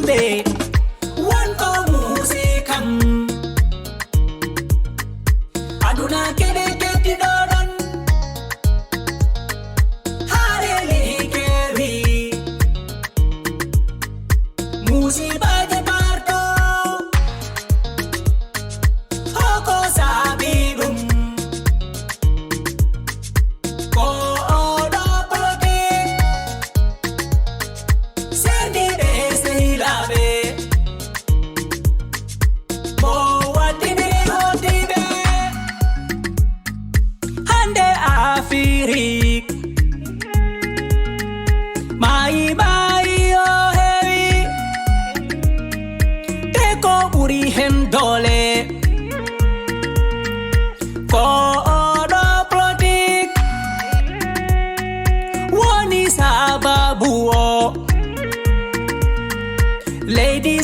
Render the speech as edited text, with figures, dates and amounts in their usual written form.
hande wonko musikam aduna kede keddiɗoɗon hareli keri musibaji parto hoko sabi ɗum ko oɗo politique serdiɗe sehilaɓe mo waddiniri hoddiɓe hande Afrique mayi o heewi te ko ɓuri hen dole ko oɗo politique woni sababu o leydi